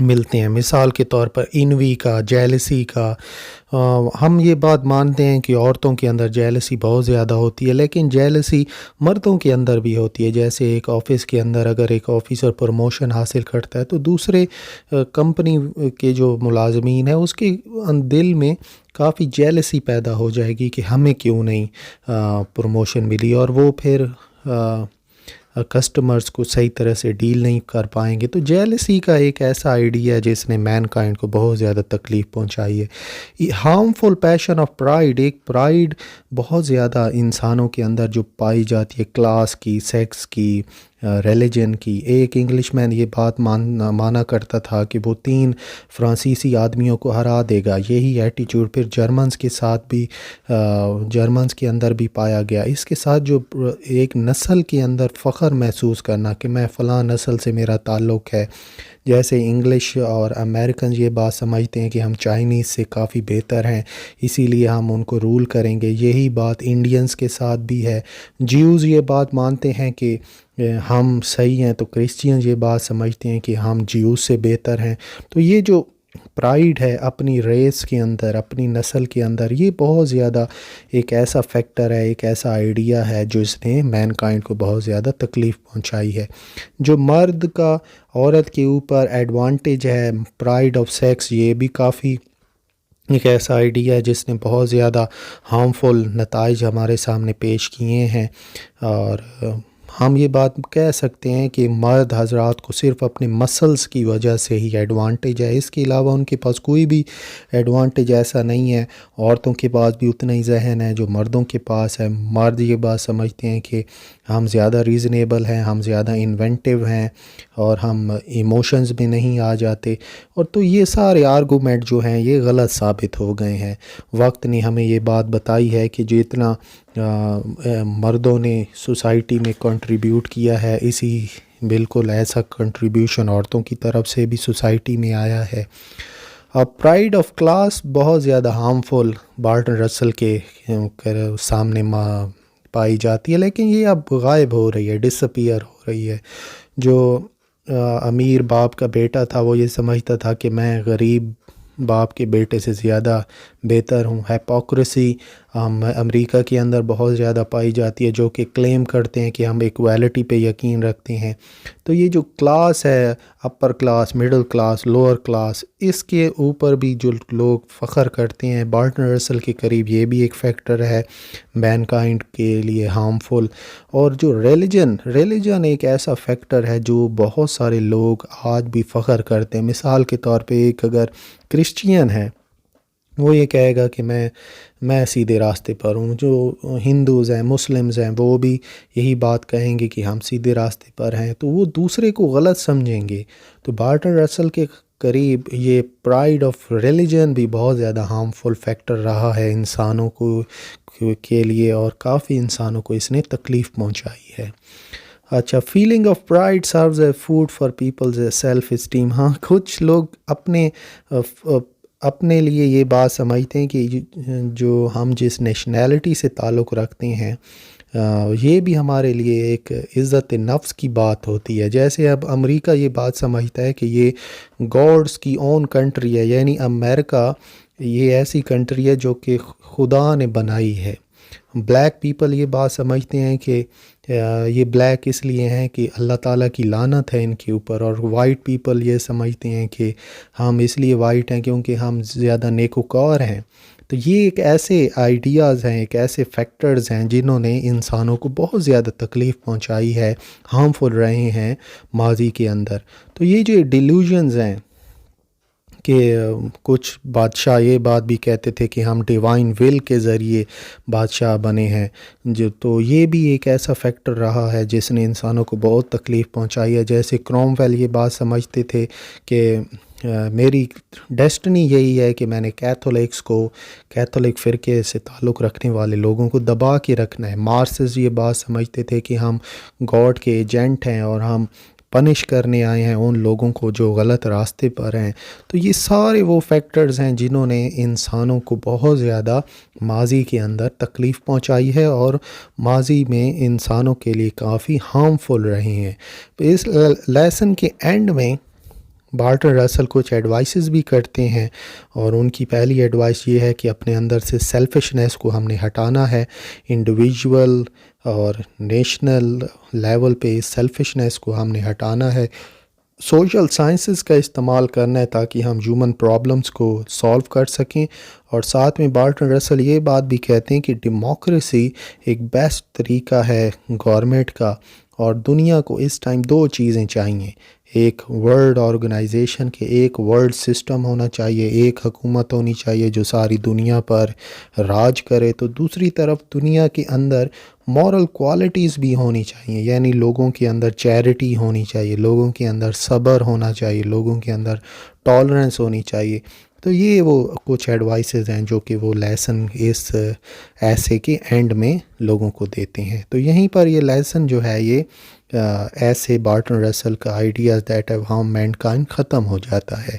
ملتے ہیں، مثال کے طور پر انوی کا، جیلسی کا۔ ہم یہ بات مانتے ہیں کہ عورتوں کے اندر جیلسی بہت زیادہ ہوتی ہے، لیکن جیلسی مردوں کے اندر بھی ہوتی ہے۔ جیسے ایک آفس کے اندر اگر ایک آفیسر پروموشن حاصل کرتا ہے تو دوسرے کمپنی کے جو ملازمین ہیں اس کے دل میں کافی جیلسی پیدا ہو جائے گی کہ ہمیں کیوں نہیں پروموشن ملی، اور وہ پھر کسٹمرز کو صحیح طرح سے ڈیل نہیں کر پائیں گے۔ تو جیلسی کا ایک ایسا آئیڈیا ہے جس نے مین کائنڈ کو بہت زیادہ تکلیف پہنچائی ہے۔ ہارمفل پیشن آف پرائڈ، ایک پرائڈ بہت زیادہ انسانوں کے اندر جو پائی جاتی ہے، کلاس کی، سیکس کی، ریلیجن کی۔ ایک انگلش مین یہ بات مانا کرتا تھا کہ وہ 3 فرانسیسی آدمیوں کو ہرا دے گا۔ یہی ایٹیچیوڈ پھر جرمنز کے ساتھ بھی، جرمنز کے اندر بھی پایا گیا۔ اس کے ساتھ جو ایک نسل کے اندر فخر محسوس کرنا کہ میں فلاں نسل سے میرا تعلق ہے، جیسے انگلش اور امریکنز یہ بات سمجھتے ہیں کہ ہم چائنیز سے کافی بہتر ہیں، اسی لیے ہم ان کو رول کریں گے۔ یہی بات انڈینز کے ساتھ بھی ہے۔ جیوز یہ بات مانتے ہیں کہ ہم صحیح ہیں، تو کرسچینز یہ بات سمجھتے ہیں کہ ہم جیوز سے بہتر ہیں۔ تو یہ جو پرائیڈ ہے اپنی ریس کے اندر، اپنی نسل کے اندر، یہ بہت زیادہ ایک ایسا فیکٹر ہے، ایک ایسا آئیڈیا ہے جو اس نے مین کائنڈ کو بہت زیادہ تکلیف پہنچائی ہے۔ جو مرد کا عورت کے اوپر ایڈوانٹیج ہے، پرائیڈ آف سیکس، یہ بھی کافی ایک ایسا آئیڈیا ہے جس نے بہت زیادہ ہارمفل نتائج ہمارے سامنے پیش کیے ہیں۔ اور ہم یہ بات کہہ سکتے ہیں کہ مرد حضرات کو صرف اپنے مسلز کی وجہ سے ہی ایڈوانٹیج ہے، اس کے علاوہ ان کے پاس کوئی بھی ایڈوانٹیج ایسا نہیں ہے۔ عورتوں کے پاس بھی اتنا ہی ذہن ہے جو مردوں کے پاس ہے۔ مرد یہ بات سمجھتے ہیں کہ ہم زیادہ ریزنیبل ہیں، ہم زیادہ انوینٹیو ہیں، اور ہم ایموشنز میں نہیں آ جاتے۔ اور تو یہ سارے آرگومنٹ جو ہیں یہ غلط ثابت ہو گئے ہیں۔ وقت نے ہمیں یہ بات بتائی ہے کہ جتنا مردوں نے سوسائٹی میں کنٹریبیوٹ کیا ہے، اسی بالکل ایسا کنٹریبیوشن عورتوں کی طرف سے بھی سوسائٹی میں آیا ہے۔ پرائیڈ آف کلاس بہت زیادہ ہارمفل بارٹن رسل کے سامنے پائی جاتی ہے، لیکن یہ اب غائب ہو رہی ہے، ڈس اپیئر ہو رہی ہے۔ جو امیر باپ کا بیٹا تھا وہ یہ سمجھتا تھا کہ میں غریب باپ کے بیٹے سے زیادہ بہتر ہوں۔ ہیپوکریسی امریکہ کے اندر بہت زیادہ پائی جاتی ہے، جو کہ کلیم کرتے ہیں کہ ہم ایکویلٹی پہ یقین رکھتے ہیں۔ تو یہ جو کلاس ہے، upper class, middle class, lower class, اس کے اوپر بھی جو لوگ فخر کرتے ہیں، بارٹن رسل کے قریب یہ بھی ایک فیکٹر ہے مین کائنڈ کے لیے ہارمفل۔ اور جو ریلیجن ایک ایسا فیکٹر ہے جو بہت سارے لوگ آج بھی فخر کرتے ہیں۔ مثال کے طور پہ ایک اگر کرسچین ہے، وہ یہ کہے گا کہ میں سیدھے راستے پر ہوں۔ جو ہندوز ہیں، مسلمز ہیں، وہ بھی یہی بات کہیں گے کہ ہم سیدھے راستے پر ہیں، تو وہ دوسرے کو غلط سمجھیں گے۔ تو بارٹن رسل کے قریب یہ پرائیڈ آف ریلیجن بھی بہت زیادہ ہارمفل فیکٹر رہا ہے انسانوں کے لیے، اور کافی انسانوں کو اس نے تکلیف پہنچائی ہے۔ اچھا، feeling of pride serves a food for peoples self esteem. ہاں، کچھ لوگ اپنے لیے یہ بات سمجھتے ہیں کہ جو ہم جس نیشنلٹی سے تعلق رکھتے ہیں یہ بھی ہمارے لیے ایک عزت نفس کی بات ہوتی ہے۔ جیسے اب امریکہ یہ بات سمجھتا ہے کہ یہ گاڈس کی اون کنٹری ہے، یعنی امریکہ یہ ایسی کنٹری ہے جو کہ خدا نے بنائی ہے۔ بلیک پیپل یہ بات سمجھتے ہیں کہ یہ بلیک اس لیے ہیں کہ اللہ تعالیٰ کی لعنت ہے ان کے اوپر، اور وائٹ پیپل یہ سمجھتے ہیں کہ ہم اس لیے وائٹ ہیں کیونکہ ہم زیادہ نیکوکار ہیں۔ تو یہ ایک ایسے آئیڈیاز ہیں، ایک ایسے فیکٹرز ہیں جنہوں نے انسانوں کو بہت زیادہ تکلیف پہنچائی ہے، ہارمفل رہے ہیں ماضی کے اندر۔ تو یہ جو ڈیلیوژنز ہیں کہ کچھ بادشاہ یہ بات بھی کہتے تھے کہ ہم ڈیوائن ول کے ذریعے بادشاہ بنے ہیں، تو یہ بھی ایک ایسا فیکٹر رہا ہے جس نے انسانوں کو بہت تکلیف پہنچائی ہے۔ جیسے کرومویل یہ بات سمجھتے تھے کہ میری ڈیسٹنی یہی ہے کہ میں نے کیتھولک فرقے سے تعلق رکھنے والے لوگوں کو دبا کے رکھنا ہے۔ مارسز یہ بات سمجھتے تھے کہ ہم گاڈ کے ایجنٹ ہیں اور ہم پنش کرنے آئے ہیں ان لوگوں کو جو غلط راستے پر ہیں۔ تو یہ سارے وہ فیکٹرز ہیں جنہوں نے انسانوں کو بہت زیادہ ماضی کے اندر تکلیف پہنچائی ہے، اور ماضی میں انسانوں کے لیے کافی ہارمفل رہے ہیں۔ تو اس لیسن کے اینڈ میں بارٹن رسل کچھ ایڈوائسز بھی کرتے ہیں، اور ان کی پہلی ایڈوائس یہ ہے کہ اپنے اندر سے سیلفشنس کو ہم نے ہٹانا ہے. انڈیویجول اور نیشنل لیول پہ سیلفشنس کو ہم نے ہٹانا ہے. سوشل سائنسز کا استعمال کرنا ہے تاکہ ہم ہیومن پرابلمز کو سولو کر سکیں. اور ساتھ میں بارٹن رسل یہ بات بھی کہتے ہیں کہ ڈیموکریسی ایک بیسٹ طریقہ ہے گورنمنٹ کا، اور دنیا کو اس ٹائم دو چیزیں چاہیے. ایک ورلڈ آرگنائزیشن کے ایک ورلڈ سسٹم ہونا چاہیے، ایک حکومت ہونی چاہیے جو ساری دنیا پر راج کرے. تو دوسری طرف دنیا کے اندر مورل کوالٹیز بھی ہونی چاہیے، یعنی لوگوں کے اندر چیریٹی ہونی چاہیے، لوگوں کے اندر صبر ہونا چاہیے، لوگوں کے اندر ٹالرنس ہونی چاہیے. تو یہ وہ کچھ ایڈوائسز ہیں جو کہ وہ لیسن اس ایسے کے اینڈ میں لوگوں کو دیتے ہیں. تو یہیں پر یہ لیسن جو ہے یہ ایسے بارٹن رسل کا ideas that have harm mankind ختم ہو جاتا ہے.